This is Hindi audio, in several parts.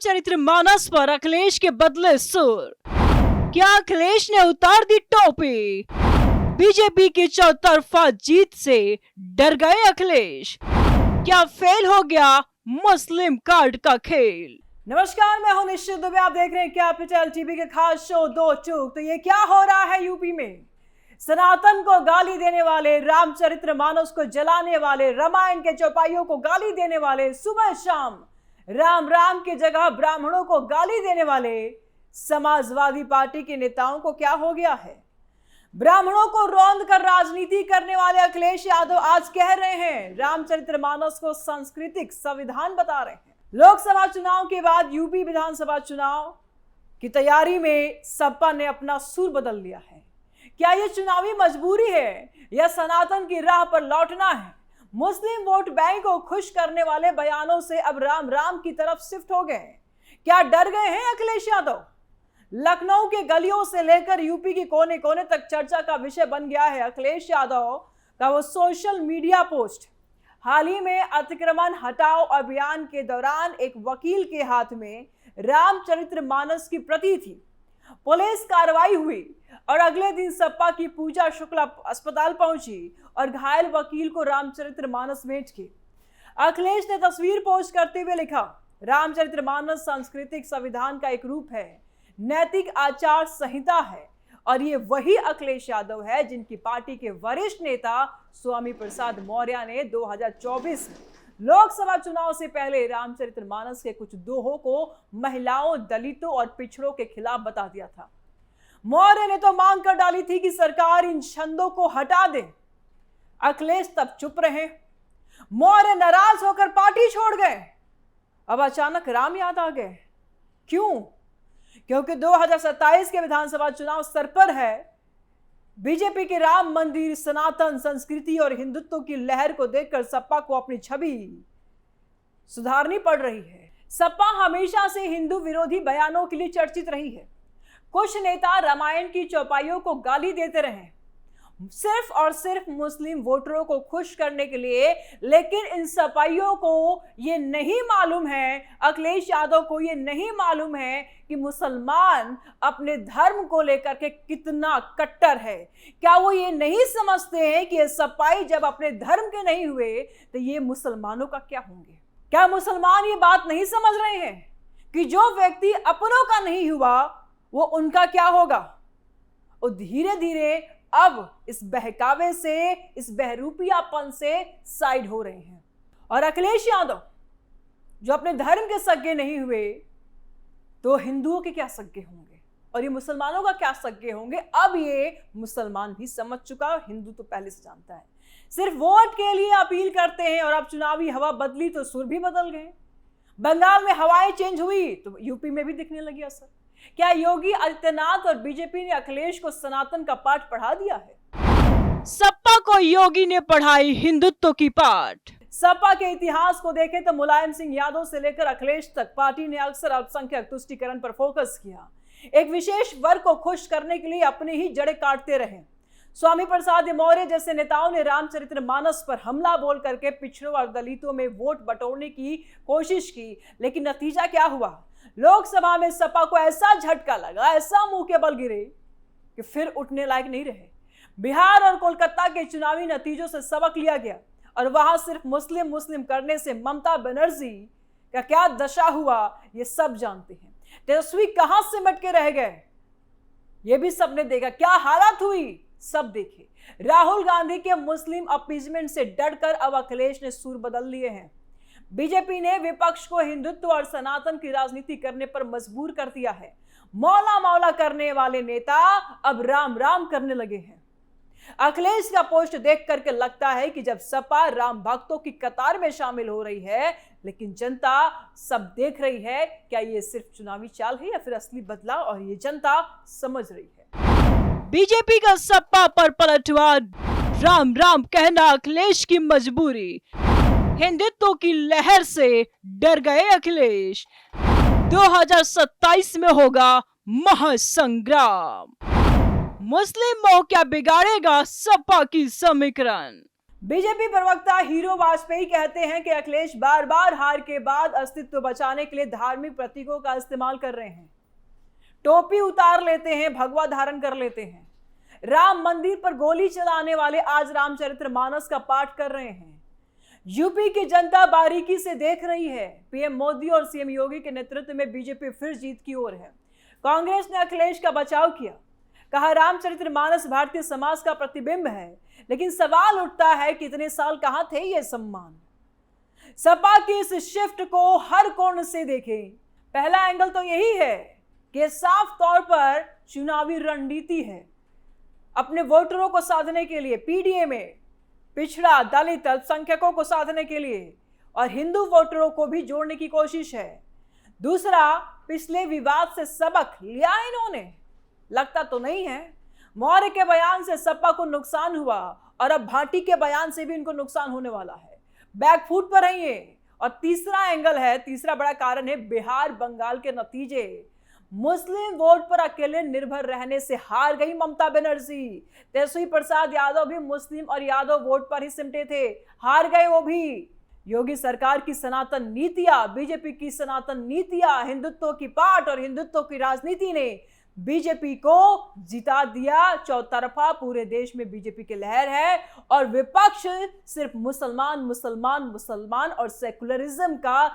रामचरितमानस पर अखिलेश के बदले सुर। क्या अखिलेश ने उतार दी टोपी? बीजेपी की चौतरफा जीत से डर गए अखिलेश? क्या फेल हो गया मुस्लिम कार्ड का खेल? नमस्कार, मैं हूं निश्चित दुबे। आप देख रहे हैं कैपिटल टीवी के खास शो दो चूक। तो ये क्या हो रहा है यूपी में? सनातन को गाली देने वाले, रामचरितमानस को जलाने वाले, रामायण के चौपाइयों को गाली देने वाले, सुबह शाम राम राम की जगह ब्राह्मणों को गाली देने वाले समाजवादी पार्टी के नेताओं को क्या हो गया है? ब्राह्मणों को रौंद कर राजनीति करने वाले अखिलेश यादव आज कह रहे हैं रामचरितमानस को सांस्कृतिक संविधान बता रहे हैं। लोकसभा चुनाव के बाद यूपी विधानसभा चुनाव की तैयारी में सपा ने अपना सुर बदल लिया है। क्या यह चुनावी मजबूरी है या सनातन की राह पर लौटना है? मुस्लिम वोट बैंक को खुश करने वाले बयानों से अब राम राम की तरफ शिफ्ट हो गए हैं। क्या डर गए हैं अखिलेश यादव? लखनऊ के गलियों से लेकर यूपी के कोने कोने तक चर्चा का विषय बन गया है अखिलेश यादव का वो सोशल मीडिया पोस्ट। हाल ही में अतिक्रमण हटाओ अभियान के दौरान एक वकील के हाथ में रामचरितमानस की प्रति थी। पुलिस कार्रवाई हुई और अगले दिन सपा की पूजा शुक्ला अस्पताल पहुंची और घायल वकील को रामचरितमानस भेंट की। अखिलेश ने तस्वीर पोस्ट करते हुए लिखा, रामचरितमानस सांस्कृतिक संविधान का एक रूप है, नैतिक आचार संहिता है और ये वही अखिलेश यादव है जिनकी पार्टी के वरिष्ठ नेता स्वामी प्रसाद मौर्य ने 2024 में लोकसभा चुनाव से पहले रामचरितमानस के कुछ दोहों को महिलाओं, दलितों और पिछड़ों के खिलाफ बता दिया था। मौर्य ने तो मांग कर डाली थी कि सरकार इन छंदों को हटा दे। अखिलेश तब चुप रहे। मौर्य नाराज होकर पार्टी छोड़ गए। अब अचानक राम याद आ गए। क्यों? क्योंकि 2027 के विधानसभा चुनाव सर पर है। बीजेपी के राम मंदिर, सनातन संस्कृति और हिंदुत्व की लहर को देखकर सपा को अपनी छवि सुधारनी पड़ रही है। सपा हमेशा से हिंदू विरोधी बयानों के लिए चर्चित रही है। कुछ नेता रामायण की चौपाइयों को गाली देते रहे सिर्फ और सिर्फ मुस्लिम वोटरों को खुश करने के लिए, लेकिन इन सपाइयों को ये नहीं मालूम है, अखिलेश यादव को ये नहीं मालूम है कि मुसलमान अपने धर्म को लेकर के कितना कट्टर है। क्या वो ये नहीं समझते हैं कि ये सपाई जब अपने धर्म के नहीं हुए तो ये मुसलमानों का क्या होंगे? क्या मुसलमान ये बात नहीं समझ रहे हैं कि जो व्यक्ति अपनों का नहीं हुआ वो उनका क्या होगा? और धीरे धीरे अब इस बहकावे से, इस बहरूपियापन से साइड हो रहे हैं। और अखिलेश यादव जो अपने धर्म के सगे नहीं हुए तो हिंदुओं के क्या सगे होंगे और ये मुसलमानों का क्या सगे होंगे? अब ये मुसलमान भी समझ चुका, हिंदू तो पहले से जानता है। सिर्फ वोट के लिए अपील करते हैं और अब चुनावी हवा बदली तो सुर भी बदल गए। बंगाल में हवाएं चेंज हुई तो यूपी में भी दिखने लगी असर। क्या योगी आदित्यनाथ और बीजेपी ने अखिलेश को सनातन का पाठ पढ़ा दिया है? सपा को योगी ने पढ़ाई हिंदुत्व की पाठ। सपा के इतिहास को देखें तो मुलायम सिंह यादव से लेकर अखिलेश तक पार्टी ने अक्सर अल्पसंख्यक तुष्टीकरण पर फोकस किया। एक विशेष वर्ग को खुश करने के लिए अपनी ही जड़ें काटते रहे। स्वामी प्रसाद मौर्य जैसे नेताओं ने रामचरितमानस पर हमला बोल करके पिछड़ों और दलितों में वोट बटोरने की कोशिश की, लेकिन नतीजा क्या हुआ? लोकसभा में सपा को ऐसा झटका लगा, ऐसा मुंह के बल गिरे कि फिर उठने लायक नहीं रहे। बिहार और कोलकाता के चुनावी नतीजों से सबक लिया गया और वहां सिर्फ मुस्लिम मुस्लिम करने से ममता बनर्जी का क्या दशा हुआ ये सब जानते हैं। तेजस्वी कहां सिमट के रह गए ये भी सबने देखा। क्या हालत हुई सब देखे। राहुल गांधी के मुस्लिम अपीजमेंट से डरकर अब अखिलेश ने सुर बदल लिए हैं। बीजेपी ने विपक्ष को हिंदुत्व और सनातन की राजनीति करने पर मजबूर कर दिया है। मौला मौला करने वाले नेता अब राम राम करने लगे हैं। अखिलेश का पोस्ट देख करके लगता है कि जब सपा राम भक्तों की कतार में शामिल हो रही है, लेकिन जनता सब देख रही है। क्या ये सिर्फ चुनावी चाल है या फिर असली बदलाव? और ये जनता समझ रही है। बीजेपी का सपा पर पलटवार, राम राम कहना अखिलेश की मजबूरी। हिंदुत्व की लहर से डर गए अखिलेश। 2027 में होगा महासंग्राम। मुस्लिम मोह क्या बिगाड़ेगा सपा की समीकरण? बीजेपी प्रवक्ता हीरो वाजपेयी कहते हैं कि अखिलेश बार बार हार के बाद अस्तित्व बचाने के लिए धार्मिक प्रतीकों का इस्तेमाल कर रहे हैं। टोपी उतार लेते हैं, भगवा धारण कर लेते हैं, राम मंदिर पर गोली चलाने वाले आज रामचरितमानस का पाठ कर रहे हैं। यूपी की जनता बारीकी से देख रही है। पीएम मोदी और सीएम योगी के नेतृत्व में बीजेपी फिर जीत की ओर है। कांग्रेस ने अखिलेश का बचाव किया, कहा रामचरितमानस भारतीय समाज का प्रतिबिंब है, लेकिन सवाल उठता है कि इतने साल कहां थे ये सम्मान। सपा की इस शिफ्ट को हर कोण से देखें। पहला एंगल तो यही है कि साफ तौर पर चुनावी रणनीति है। अपने वोटरों को साधने के लिए पीडीए में पिछड़ा, दलित, अल्पसंख्यकों को साधने के लिए और हिंदू वोटरों को भी जोड़ने की कोशिश है। दूसरा, पिछले विवाद से सबक लिया इन्होंने? लगता तो नहीं है। मौर्य के बयान से सपा को नुकसान हुआ और अब भाटी के बयान से भी इनको नुकसान होने वाला है। बैकफुट पर है ये। और तीसरा एंगल है, तीसरा बड़ा कारण है बिहार बंगाल के नतीजे। मुस्लिम वोट पर अकेले निर्भर रहने से हार गई ममता बनर्जी। तेजस्वी प्रसाद यादव भी मुस्लिम और यादव वोट पर ही सिमटे थे, हार गए वो भी। योगी सरकार की सनातन नीतियां, बीजेपी की सनातन नीतियां, हिंदुत्व की पाठ और हिंदुत्व की राजनीति ने बीजेपी को जिता दिया। चौतरफा पूरे देश में बीजेपी की लहर है और विपक्ष सिर्फ मुसलमान मुसलमान मुसलमान और सेकुलरिज्म का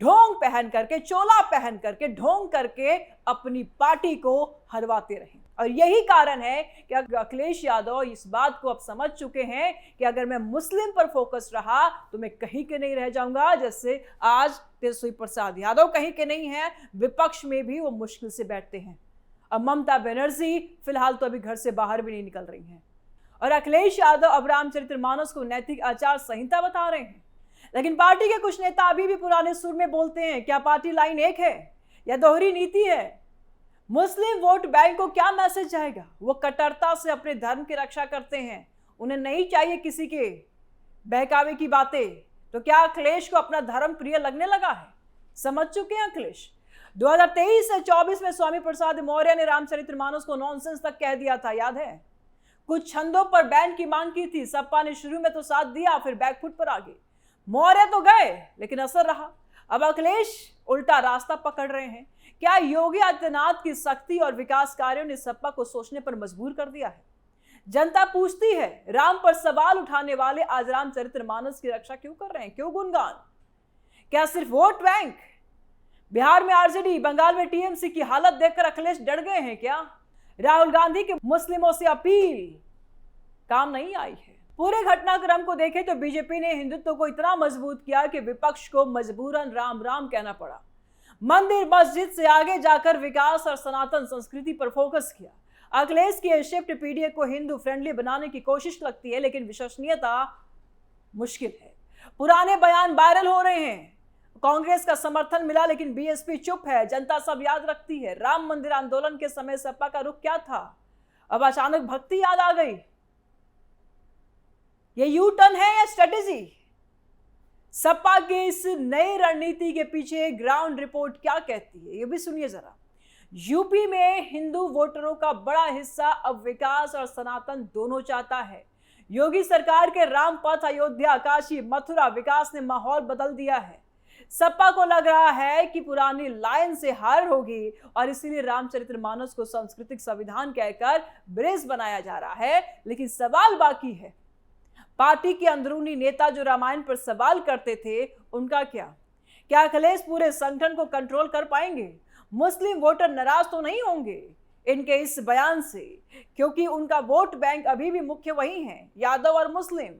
ढोंग पहन करके, चोला पहन करके, ढोंग करके अपनी पार्टी को हरवाते रहे। और यही कारण है कि अखिलेश यादव इस बात को अब समझ चुके हैं कि अगर मैं मुस्लिम पर फोकस रहा तो मैं कहीं के नहीं रह जाऊंगा। जैसे आज तेजस्वी प्रसाद यादव कहीं के नहीं है, विपक्ष में भी वो मुश्किल से बैठते हैं। अब ममता बनर्जी फिलहाल तो अभी घर से बाहर भी नहीं निकल रही हैं और अखिलेश यादव अब रामचरितमानस को नैतिक आचार संहिता बता रहे हैं। लेकिन पार्टी के कुछ नेता अभी भी पुराने सुर में बोलते हैं। क्या पार्टी लाइन एक है या दोहरी नीति है? मुस्लिम वोट बैंक को क्या मैसेज जाएगा? वो कट्टरता से अपने धर्म की रक्षा करते हैं, उन्हें नहीं चाहिए किसी के बहकावे की बातें। तो क्या अखिलेश को अपना धर्म प्रिय लगने लगा है? समझ चुके हैं अखिलेश। 2023 से 24 में स्वामी प्रसाद मौर्य ने रामचरितमानस को नॉनसेंस तक कह दिया था, याद है? कुछ छंदों पर बैन की मांग की थी। सपा ने शुरू में तो साथ दिया, फिर बैकफुट पर आ गए। मौर्य तो गए लेकिन असर रहा। अब अखिलेश उल्टा रास्ता पकड़ रहे हैं। क्या योगी आदित्यनाथ की सख्ती और विकास कार्यों ने सपा को सोचने पर मजबूर कर दिया है? जनता पूछती है, राम पर सवाल उठाने वाले आज रामचरितमानस की रक्षा क्यों कर रहे हैं? क्यों गुणगान? क्या सिर्फ वोट बैंक? बिहार में आरजेडी, बंगाल में टीएमसी की हालत देखकर अखिलेश डर गए हैं क्या? राहुल गांधी की मुस्लिमों से अपील काम नहीं आई है। पूरे घटनाक्रम को देखें तो बीजेपी ने हिंदुत्व को इतना मजबूत किया कि विपक्ष को मजबूरन राम राम कहना पड़ा। मंदिर मस्जिद से आगे जाकर विकास और सनातन संस्कृति पर फोकस किया। अखिलेश की यह शिफ्ट पीडीए को हिंदू फ्रेंडली बनाने की कोशिश लगती है, लेकिन विश्वसनीयता मुश्किल है। पुराने बयान वायरल हो रहे हैं। कांग्रेस का समर्थन मिला लेकिन बीएसपी चुप है। जनता सब याद रखती है। राम मंदिर आंदोलन के समय सपा का रुख क्या था? अब अचानक भक्ति याद आ गई। ये यू टर्न है या स्ट्रेटेजी? सपा के इस नई रणनीति के पीछे ग्राउंड रिपोर्ट क्या कहती है, ये भी सुनिए जरा। यूपी में हिंदू वोटरों का बड़ा हिस्सा अब विकास और सनातन दोनों चाहता है। योगी सरकार के राम पथ, अयोध्या, काशी, मथुरा विकास ने माहौल बदल दिया है। सपा को लग रहा है कि पुरानी लाइन से हार होगी और इसीलिए रामचरितमानस को सांस्कृतिक संविधान कहकर ब्रेस बनाया जा रहा है। लेकिन सवाल बाकी है, पार्टी के अंदरूनी नेता जो रामायण पर सवाल करते थे, उनका क्या? क्या अखिलेश पूरे संगठन को कंट्रोल कर पाएंगे? मुस्लिम वोटर नाराज तो नहीं होंगे इनके इस बयान से, क्योंकि उनका वोट बैंक अभी भी मुख्य वही है, यादव और मुस्लिम।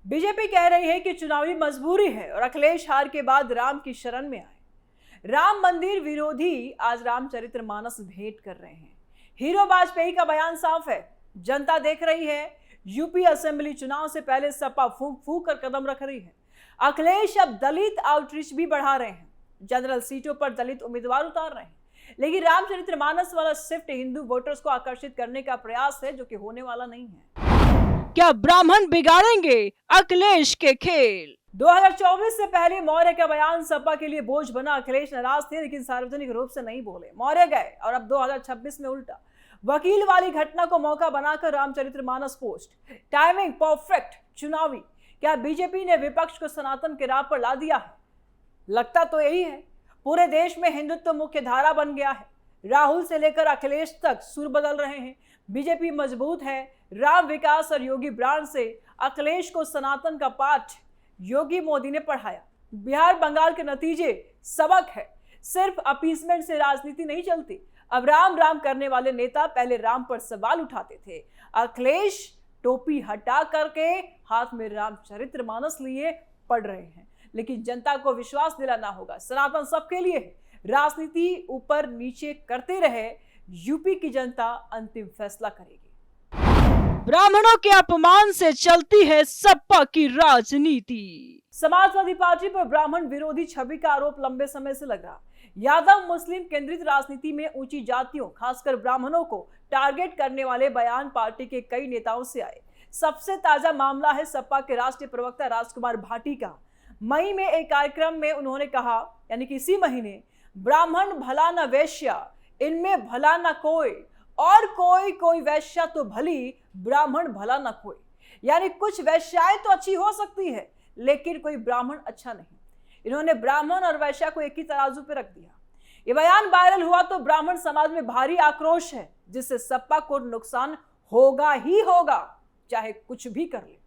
बीजेपी कह रही है कि चुनावी मजबूरी है और अखिलेश हार के बाद राम की शरण में आए। राम मंदिर विरोधी आज रामचरितमानस भेंट कर रहे हैं। हीरो वाजपेयी का बयान साफ है, जनता देख रही है। यूपी असेंबली चुनाव से पहले सपा फूंक फूंक कर कदम रख रही है। अखिलेश अब दलित आउटरीच भी बढ़ा रहे हैं, जनरल सीटों पर दलित उम्मीदवार उतार रहे हैं। लेकिन रामचरितमानस वाला शिफ्ट हिंदू वोटर्स को आकर्षित करने का प्रयास है, जो कि होने वाला नहीं है। क्या ब्राह्मण बिगाड़ेंगे अखिलेश के खेल? 2024 से पहले मौर्य का बयान सपा के लिए बोझ बना। अखिलेश नाराज थे लेकिन सार्वजनिक रूप से नहीं बोले। मौर्य गए और अब 2026 में उल्टा। वकील वाली घटना को मौका बनाकर रामचरितमानस पोस्ट, टाइमिंग परफेक्ट चुनावी। क्या बीजेपी ने विपक्ष को सनातन के राह पर ला दिया है? लगता तो यही है। पूरे देश में हिंदुत्व मुख्य धारा बन गया है। राहुल से लेकर अखिलेश तक सुर बदल रहे हैं। बीजेपी मजबूत है। राम विकास और योगी ब्रांड से अखिलेश को सनातन का पाठ योगी मोदी ने पढ़ाया। बिहार बंगाल के नतीजे सबक है। सिर्फ अपीसमेंट से राजनीति नहीं चलती। अब राम राम करने वाले नेता पहले राम पर सवाल उठाते थे। अखिलेश टोपी हटा करके हाथ में रामचरितमानस लिए पढ़ रहे हैं। लेकिन जनता को विश्वास दिलाना होगा, सनातन सबके लिए है। राजनीति ऊपर नीचे करते रहे, यूपी की जनता अंतिम फैसला करेगी। ब्राह्मणों के अपमान से चलती है सपा की राजनीति। समाजवादी पार्टी पर ब्राह्मण विरोधी छवि का आरोप लंबे समय से लग रहा। यादव मुस्लिम केंद्रित राजनीति में ऊंची जातियों, खासकर ब्राह्मणों को टारगेट करने वाले बयान पार्टी के कई नेताओं से आए। सबसे ताजा मामला है सपा के राष्ट्रीय प्रवक्ता राजकुमार भाटी का। मई में एक कार्यक्रम में उन्होंने कहा, यानी कि इसी महीने, ब्राह्मण भला न वैश्या, इनमें भला न कोई, और कोई वैश्या तो भली, ब्राह्मण भला न कोई। यानी कुछ वैश्याएं तो अच्छी हो सकती है, लेकिन कोई ब्राह्मण अच्छा नहीं। इन्होंने ब्राह्मण और वैश्या को एक ही तराजू पे रख दिया। ये बयान वायरल हुआ तो ब्राह्मण समाज में भारी आक्रोश है, जिससे सपा को नुकसान होगा ही होगा, चाहे कुछ भी कर ले।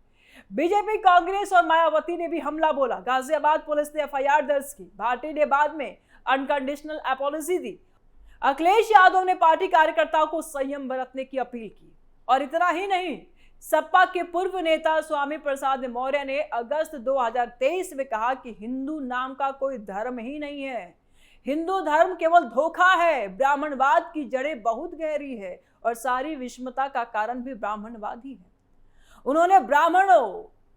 बीजेपी, कांग्रेस और मायावती ने भी हमला बोला। गाजियाबाद पुलिस ने एफआईआर दर्ज की। भाटी ने बाद में अनकंडीशनल अपॉलजी दी। अखिलेश यादव ने पार्टी कार्यकर्ताओं को संयम बरतने की अपील की। और इतना ही नहीं, सपा के पूर्व नेता स्वामी प्रसाद मौर्य ने अगस्त 2023 में कहा कि हिंदू नाम का कोई धर्म ही नहीं है, हिंदू धर्म केवल धोखा है। ब्राह्मणवाद की जड़ें बहुत गहरी है और सारी विषमता का कारण भी ब्राह्मणवाद ही है। उन्होंने ब्राह्मणों,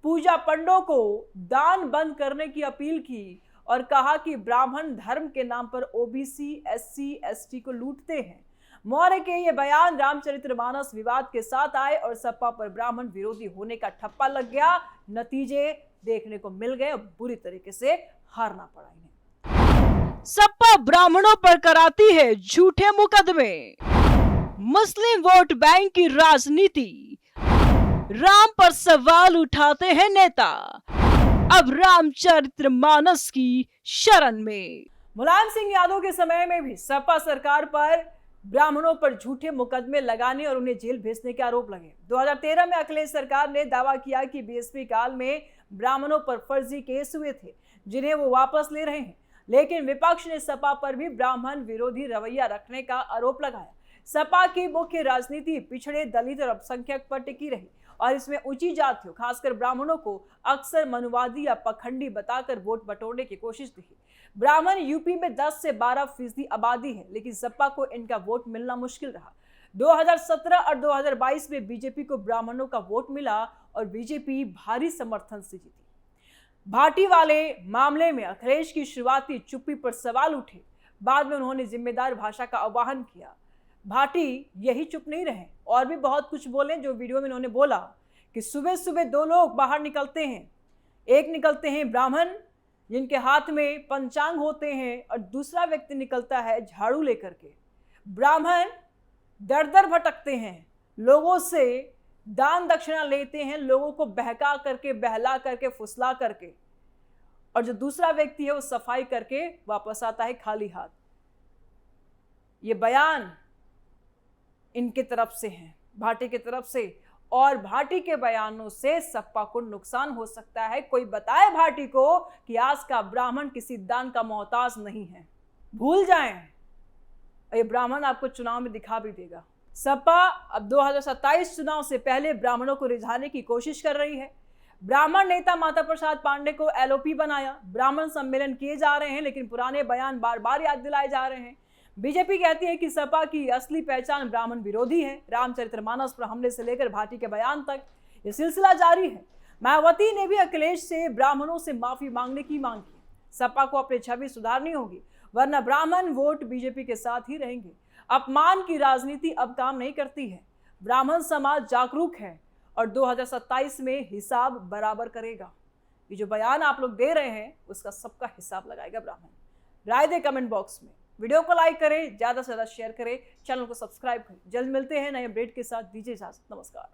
पूजा पंडों को दान बंद करने की अपील की और कहा कि ब्राह्मण धर्म के नाम पर ओबीसी, एससी, एसटी को लूटते हैं। मौर्य के ये बयान रामचरितमानस विवाद के साथ आए और सपा पर ब्राह्मण विरोधी होने का ठप्पा लग गया। नतीजे देखने को मिल गए, बुरी तरीके से हारना पड़ा इन्हें। सपा ब्राह्मणों पर कराती है झूठे मुकदमे। मुस्लिम वोट बैंक की राजनीति, राम पर सवाल उठाते हैं नेता, अब रामचरितमानस की शरण में। मुलायम सिंह यादव के समय में भी सपा सरकार पर ब्राह्मणों पर झूठे मुकदमे लगाने और उन्हें जेल भेजने के आरोप लगे। 2013 में अखिलेश सरकार ने दावा किया कि बीएसपी काल में ब्राह्मणों पर फर्जी केस हुए थे, जिन्हें वो वापस ले रहे हैं। लेकिन विपक्ष ने सपा पर भी ब्राह्मण विरोधी रवैया रखने का आरोप लगाया। सपा की मुख्य राजनीति पिछड़े, दलित और अल्पसंख्यक पर टिकी रही और इसमें ऊंची जातियों, खासकर ब्राह्मणों को अक्सर मनुवादी या पखंडी बताकर वोट बटोरने की कोशिश दिखी। ब्राह्मण यूपी में 10 से 12% आबादी है, लेकिन सपा को इनका वोट मिलना मुश्किल रहा। 2017 और 2022 में बीजेपी को ब्राह्मणों का वोट मिला और बीजेपी भारी समर्थन से जीती। भाटी वाले मामले में अखिलेश की शुरुआती चुप्पी पर सवाल उठे। बाद में उन्होंने जिम्मेदार भाषा का आह्वान किया। भाटी यही चुप नहीं रहे और भी बहुत कुछ बोले। जो वीडियो में उन्होंने बोला कि सुबह सुबह 2 लोग बाहर निकलते हैं, एक निकलते हैं ब्राह्मण जिनके हाथ में पंचांग होते हैं और दूसरा व्यक्ति निकलता है झाड़ू लेकर के। ब्राह्मण दर दर भटकते हैं, लोगों से दान दक्षिणा लेते हैं, लोगों को बहका करके, बहला करके, फुसला करके, और जो दूसरा व्यक्ति है वो सफाई करके वापस आता है खाली हाथ। ये बयान इनके तरफ से है, भाटी की तरफ से, और भाटी के बयानों से सपा को नुकसान हो सकता है। कोई बताए भाटी को कि आज का ब्राह्मण किसी दान का मोहताज नहीं है, भूल जाएं। ये ब्राह्मण आपको चुनाव में दिखा भी देगा। सपा अब 2027 चुनाव से पहले ब्राह्मणों को रिझाने की कोशिश कर रही है। ब्राह्मण नेता माता प्रसाद पांडे को एलओपी बनाया। ब्राह्मण सम्मेलन किए जा रहे हैं, लेकिन पुराने बयान बार बार याद दिलाए जा रहे हैं। बीजेपी कहती है कि सपा की असली पहचान ब्राह्मण विरोधी है। रामचरितमानस पर हमले से लेकर भाटी के बयान तक ये सिलसिला जारी है। मायावती ने भी अखिलेश से ब्राह्मणों से माफी मांगने की मांग की। सपा को अपनी छवि सुधारनी होगी, वरना ब्राह्मण वोट बीजेपी के साथ ही रहेंगे। अपमान की राजनीति अब काम नहीं करती है। ब्राह्मण समाज जागरूक है और 2027 में हिसाब बराबर करेगा। ये जो बयान आप लोग दे रहे हैं उसका सबका हिसाब लगाएगा ब्राह्मण। राय दे कमेंट बॉक्स में। वीडियो को लाइक करें, ज्यादा से ज्यादा शेयर करें, चैनल को सब्सक्राइब करें। जल्द मिलते हैं नए अपडेट के साथ। दीजिए इजाजत, नमस्कार।